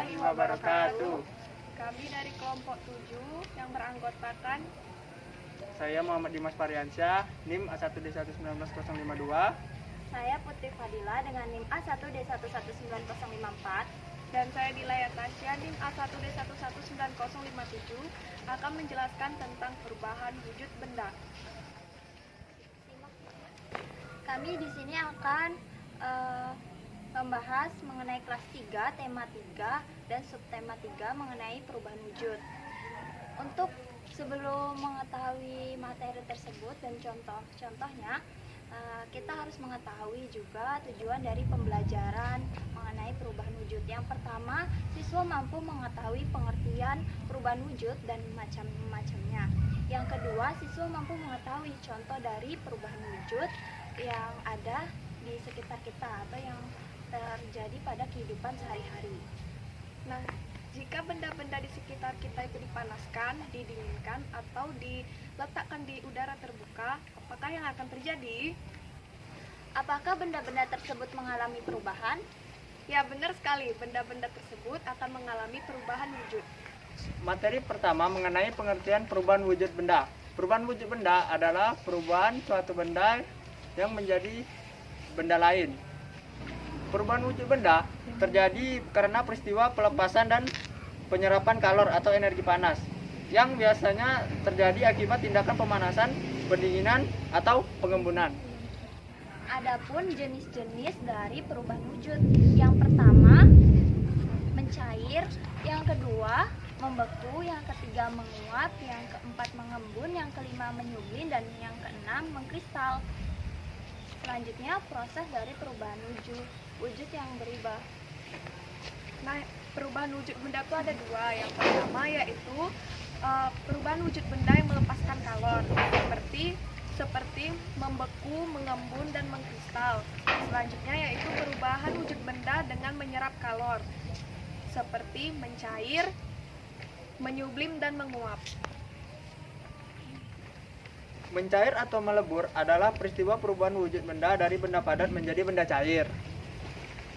warahmatullahi wabarakatuh. Kami dari kelompok 7 yang beranggotakan Saya Muhammad Dimas Pariansyah, NIM A1D1190052. Saya Putri Fadila dengan NIM A1D119054. dan saya Dilaya Tasya NIM A1D1190057 akan menjelaskan tentang perubahan wujud benda. Kami di sini akan membahas mengenai kelas 3, tema 3, dan subtema 3 mengenai perubahan wujud. Untuk sebelum mengetahui materi tersebut dan contoh-contohnya, kita harus mengetahui juga tujuan dari pembelajaran mengenai perubahan wujud. Yang pertama, siswa mampu mengetahui pengertian perubahan wujud dan macam-macamnya. Yang kedua, siswa mampu mengetahui contoh dari perubahan wujud yang ada di sekitar kita atau yang terjadi pada kehidupan sehari-hari. Nah, jika benda-benda di sekitar kita itu dipanaskan, didinginkan, atau diletakkan di udara terbuka, apakah yang akan terjadi? Apakah benda-benda tersebut mengalami perubahan? Ya, benar sekali, benda-benda tersebut akan mengalami perubahan wujud. Materi pertama mengenai pengertian perubahan wujud benda. Perubahan wujud benda adalah perubahan suatu benda yang menjadi benda lain. Perubahan wujud benda terjadi karena peristiwa pelepasan dan penyerapan kalor atau energi panas yang biasanya terjadi akibat tindakan pemanasan, pendinginan, atau pengembunan. Adapun jenis-jenis dari perubahan wujud, yang pertama mencair, yang kedua membeku, yang ketiga menguap, yang keempat mengembun, yang kelima menyublim, dan yang keenam mengkristal. Selanjutnya proses dari perubahan wujud yang berubah. Nah, perubahan wujud benda itu ada dua. Yang pertama yaitu perubahan wujud benda yang melepaskan kalor, seperti membeku, mengembun, dan mengkristal. Selanjutnya yaitu perubahan wujud benda dengan menyerap kalor, seperti mencair, menyublim, dan menguap. Mencair atau melebur adalah peristiwa perubahan wujud benda dari benda padat menjadi benda cair.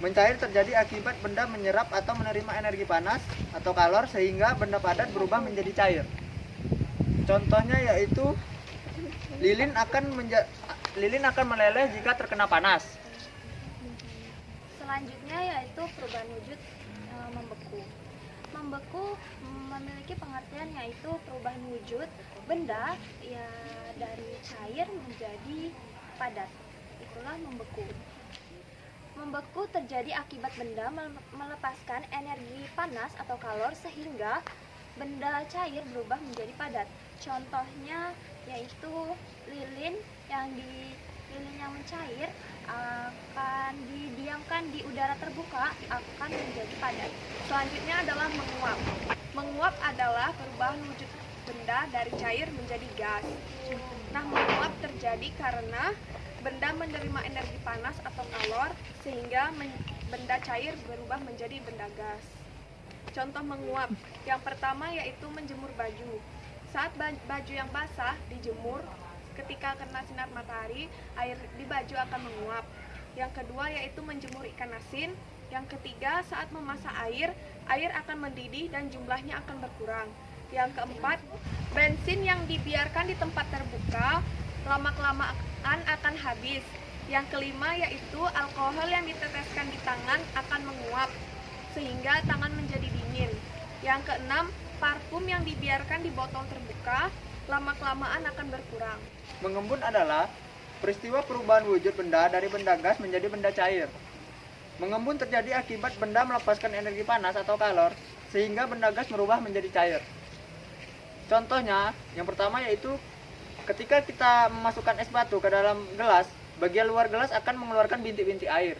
Mencair terjadi akibat benda menyerap atau menerima energi panas atau kalor sehingga benda padat berubah menjadi cair. Contohnya yaitu lilin akan meleleh jika terkena panas. Selanjutnya yaitu perubahan wujud membeku. Membeku memiliki pengertian yaitu perubahan wujud benda ya dari cair menjadi padat. Itulah membeku. Membeku terjadi akibat benda melepaskan energi panas atau kalor sehingga benda cair berubah menjadi padat. Contohnya yaitu lilin yang mencair akan didiamkan di udara terbuka akan menjadi padat. Selanjutnya adalah menguap. Menguap adalah perubahan wujud benda dari cair menjadi gas. Nah, menguap terjadi karena benda menerima energi panas atau kalor sehingga benda cair berubah menjadi benda gas. Contoh menguap, yang pertama yaitu menjemur baju. Saat baju yang basah dijemur, ketika kena sinar matahari, air di baju akan menguap. Yang kedua yaitu menjemur ikan asin. Yang ketiga, saat memasak air akan mendidih dan jumlahnya akan berkurang. Yang keempat, bensin yang dibiarkan di tempat terbuka lama-kelamaan akan habis. Yang kelima yaitu alkohol yang diteteskan di tangan akan menguap sehingga tangan menjadi dingin. Yang keenam, parfum yang dibiarkan di botol terbuka lama-kelamaan akan berkurang. Mengembun adalah peristiwa perubahan wujud benda dari benda gas menjadi benda cair. Mengembun terjadi akibat benda melepaskan energi panas atau kalor sehingga benda gas berubah menjadi cair. Contohnya, yang pertama yaitu ketika kita memasukkan es batu ke dalam gelas, bagian luar gelas akan mengeluarkan bintik-bintik air.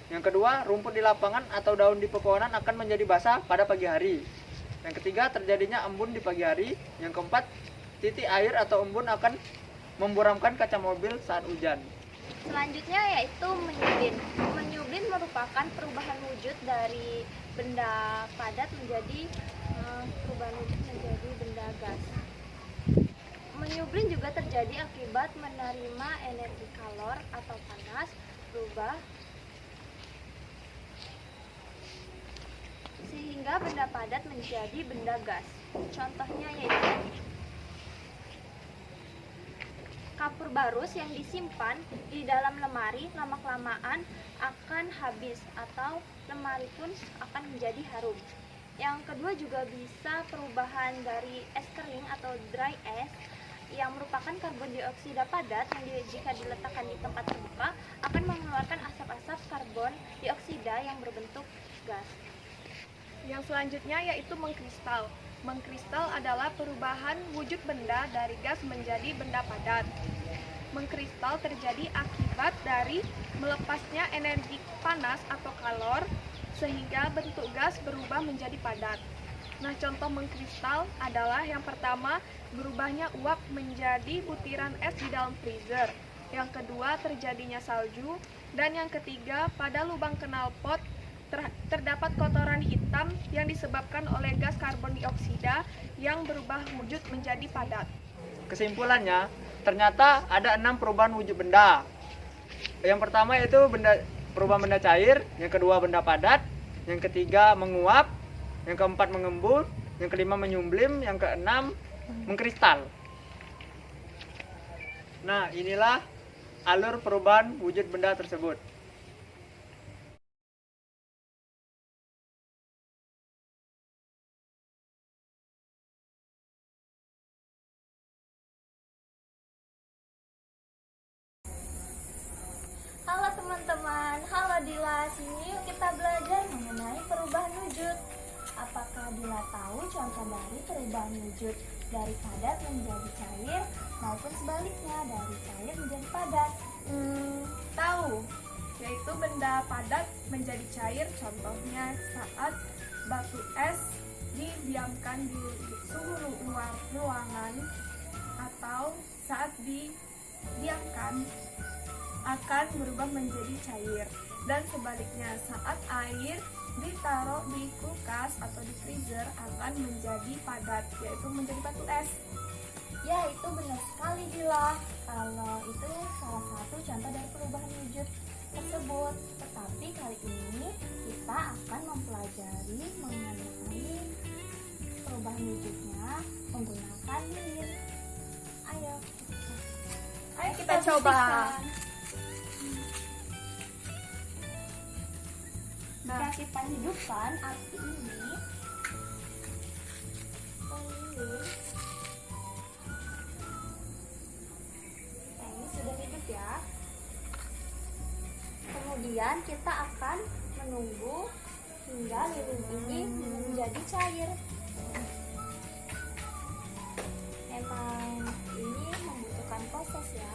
Yang kedua, rumput di lapangan atau daun di pepohonan akan menjadi basah pada pagi hari. Yang ketiga, terjadinya embun di pagi hari. Yang keempat, titik air atau embun akan memburamkan kaca mobil saat hujan. Selanjutnya yaitu menyublim. Menyublim merupakan perubahan wujud dari benda padat menjadi benda gas. Menyublim juga terjadi akibat menerima energi kalor atau panas berubah sehingga sehingga benda padat menjadi benda gas. Contohnya yaitu kapur barus yang disimpan di dalam lemari lama-kelamaan akan habis atau lemari pun akan menjadi harum. Yang kedua juga bisa perubahan dari es kering atau dry ice yang merupakan karbon dioksida padat yang jika diletakkan di tempat terbuka akan mengeluarkan asap-asap karbon dioksida yang berbentuk gas. Yang selanjutnya yaitu mengkristal. Mengkristal adalah perubahan wujud benda dari gas menjadi benda padat. Mengkristal terjadi akibat dari melepasnya energi panas atau kalor sehingga bentuk gas berubah menjadi padat. Nah, contoh mengkristal adalah yang pertama, berubahnya uap menjadi butiran es di dalam freezer. Yang kedua, terjadinya salju. Dan yang ketiga, pada lubang knalpot terdapat kotoran hitam yang disebabkan oleh gas karbon dioksida yang berubah wujud menjadi padat. Kesimpulannya, ternyata ada 6 perubahan wujud benda. Yang pertama itu perubahan benda cair, yang kedua benda padat, yang ketiga menguap, yang keempat mengembun, yang kelima menyumblim, yang keenam mengkristal. Nah, inilah alur perubahan wujud benda tersebut. Halo teman-teman, halo Dila, sini yuk kita belajar mengenai perubahan wujud. Apakah Dila tahu contoh dari perubahan wujud dari padat menjadi cair maupun sebaliknya dari cair menjadi padat? Tahu, yaitu benda padat menjadi cair, contohnya saat batu es didiamkan di suhu luar ruangan atau saat didiamkan akan berubah menjadi cair, dan sebaliknya saat air ditaruh di kulkas atau di freezer akan menjadi padat, yaitu menjadi batu es. Ya, itu benar sekali Dila. Kalau itu salah satu contoh dari perubahan wujud tersebut. Tetapi kali ini kita akan mempelajari mengenai perubahan wujudnya menggunakan lilin. Ayo Kita coba. buktikan. Jika kita hidupkan api ini lilin, nah ini sudah hidup ya. Kemudian kita akan menunggu hingga lilin ini menjadi cair. Emang ini membutuhkan proses ya.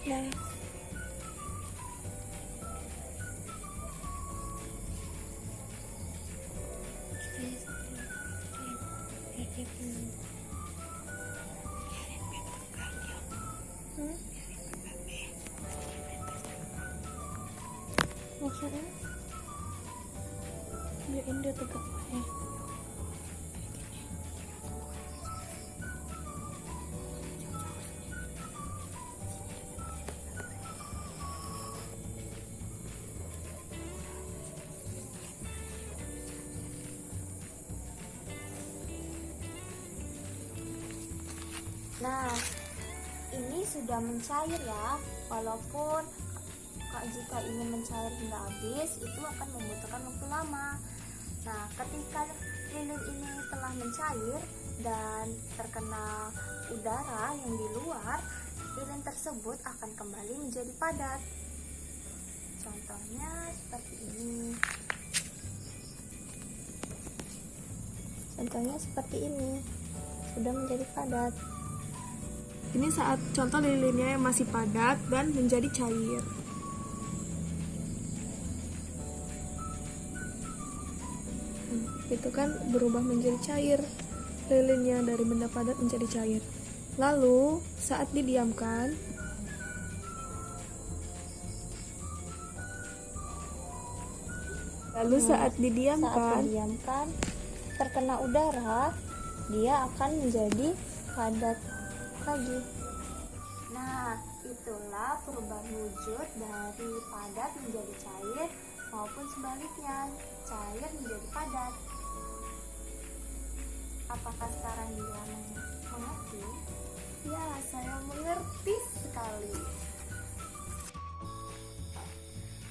Nah, maksudnya biarin dia tegak ya. Nah, ini sudah mencair ya. Walaupun jika ingin mencair hingga habis, itu akan membutuhkan waktu lama. Nah, ketika lilin ini telah mencair dan terkena udara yang di luar, lilin tersebut akan kembali menjadi padat. Contohnya seperti ini. Contohnya seperti ini, sudah menjadi padat. Ini saat contoh lilinnya yang masih padat dan menjadi cair. Itu kan berubah menjadi cair. Lilinnya dari benda padat menjadi cair. Lalu saat didiamkan, saat didiamkan terkena udara, dia akan menjadi padat lagi. Nah, itulah perubahan wujud dari padat menjadi cair maupun sebaliknya, cair menjadi padat. Apakah sekarang dia mengerti? ya saya mengerti sekali.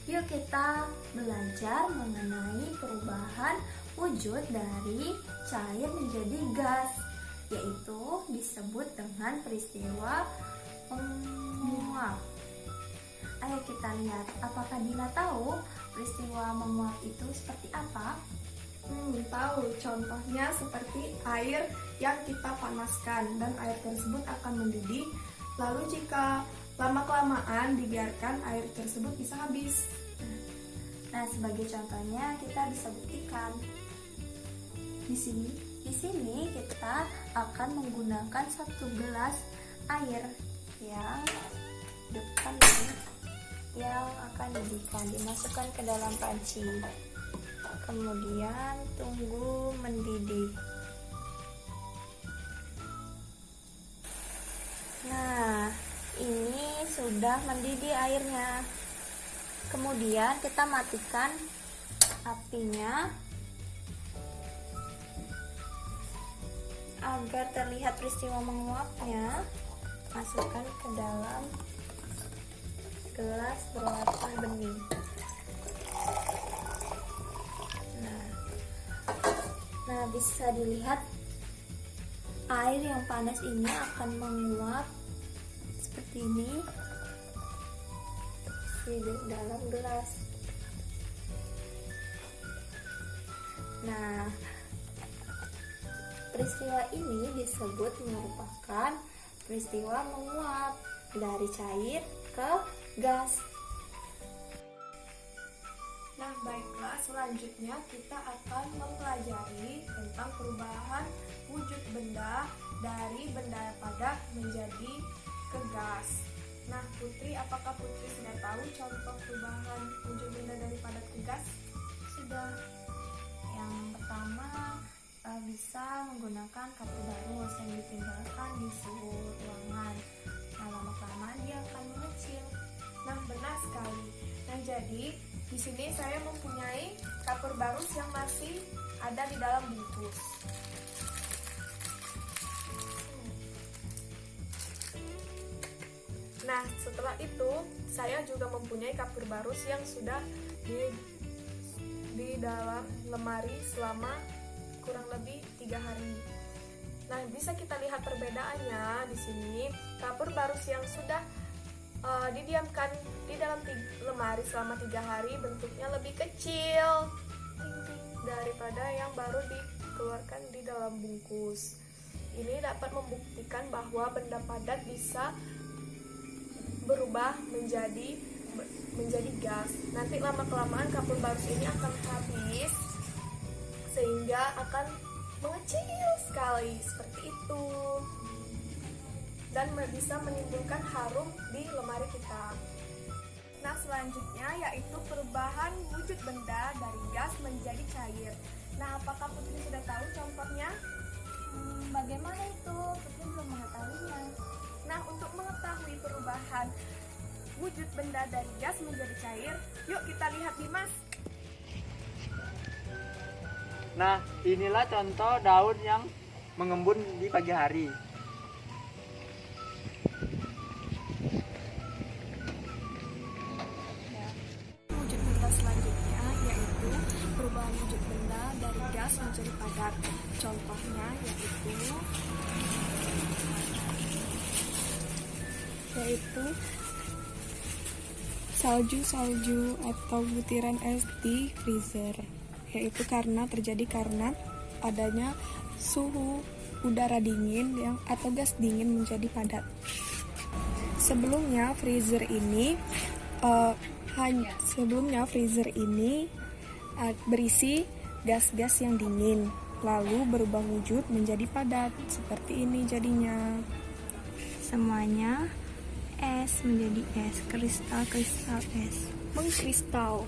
Yuk kita belajar mengenai perubahan wujud dari cair menjadi gas, yaitu disebut dengan peristiwa menguap. Ayo kita lihat, apakah Dila tahu peristiwa menguap itu seperti apa? Tahu, contohnya seperti air yang kita panaskan dan air tersebut akan mendidih. Lalu jika lama-kelamaan dibiarkan, air tersebut bisa habis. Nah, sebagai contohnya kita bisa buktikan. Di sini kita akan menggunakan 1 gelas air yang depan ini, yang akan dimasukkan ke dalam panci. Kemudian tunggu mendidih. Nah, ini sudah mendidih airnya. Kemudian kita matikan apinya agar terlihat peristiwa menguapnya. Masukkan ke dalam gelas berwarna bening. Nah, bisa dilihat air yang panas ini akan menguap seperti ini di dalam gelas. Nah, peristiwa ini disebut merupakan peristiwa menguap dari cair ke gas. Nah, baiklah, selanjutnya kita akan mempelajari tentang perubahan wujud benda dari benda padat menjadi ke gas. Nah, Putri, apakah Putri sudah tahu contoh perubahan wujud benda dari padat ke gas? Sudah. Yang pertama, bisa menggunakan kapur barus yang ditinggalkan di suhu ruangan. Nah, lama-kelamaan dia akan mengecil. Nah, benar sekali. Nah, jadi di sini saya mempunyai kapur barus yang masih ada di dalam bungkus. Nah, setelah itu saya juga mempunyai kapur barus yang sudah di dalam lemari selama kurang lebih 3 hari. Nah, bisa kita lihat perbedaannya di sini. Kapur barus yang sudah didiamkan di dalam lemari selama 3 hari bentuknya lebih kecil daripada yang baru dikeluarkan di dalam bungkus. Ini dapat membuktikan bahwa benda padat bisa berubah menjadi gas. Nanti lama-kelamaan kapur barus ini akan habis sehingga akan mengecil sekali seperti itu. Dan bisa menimbulkan harum di lemari kita. Nah, selanjutnya yaitu perubahan wujud benda dari gas menjadi cair. Nah, apakah Putri sudah tahu contohnya? Bagaimana itu? Putri belum mengetahuinya. Nah, untuk mengetahui perubahan wujud benda dari gas menjadi cair, yuk kita lihat, Dimas. Nah, inilah contoh daun yang mengembun di pagi hari. Wujud benda selanjutnya yaitu perubahan wujud benda dari gas menjadi padat. Contohnya yaitu salju-salju atau butiran es di freezer, yaitu terjadi karena adanya suhu udara dingin atau gas dingin menjadi padat. Sebelumnya freezer ini berisi gas-gas yang dingin, lalu berubah wujud menjadi padat. Seperti ini jadinya. Semuanya es menjadi es, kristal-kristal es mengkristal.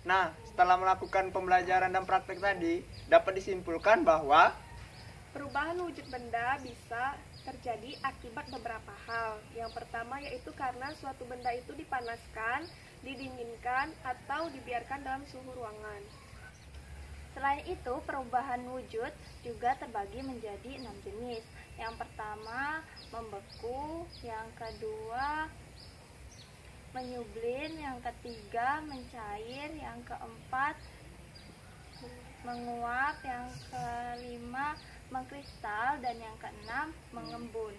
Nah, setelah melakukan pembelajaran dan praktek tadi, dapat disimpulkan bahwa perubahan wujud benda bisa terjadi akibat beberapa hal. Yang pertama yaitu karena suatu benda itu dipanaskan, didinginkan, atau dibiarkan dalam suhu ruangan. Selain itu, perubahan wujud juga terbagi menjadi 6 jenis. Yang pertama, membeku, yang kedua, menyublin, yang ketiga, mencair, yang keempat, menguap, yang kelima, mengkristal, dan yang keenam, mengembun.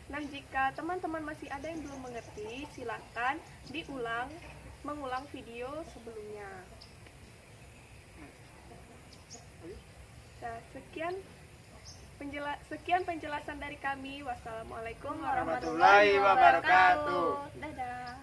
Nah, jika teman-teman masih ada yang belum mengerti, silakan mengulang video sebelumnya. Nah, sekian penjelasan dari kami. Wassalamualaikum warahmatullahi wabarakatuh. Dadah.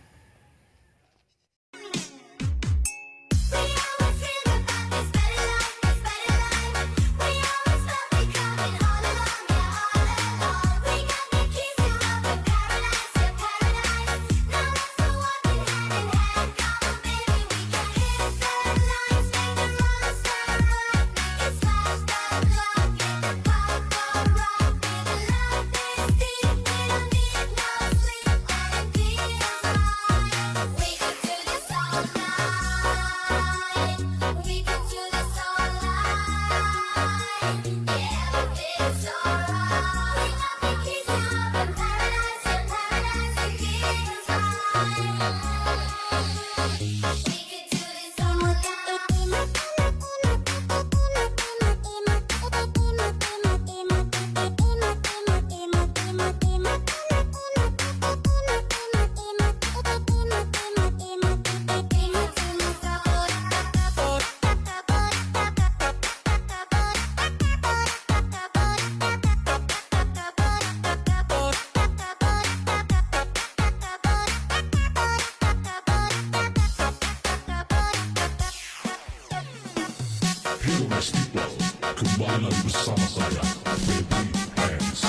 Kembali lagi bersama saya, Baby Hands.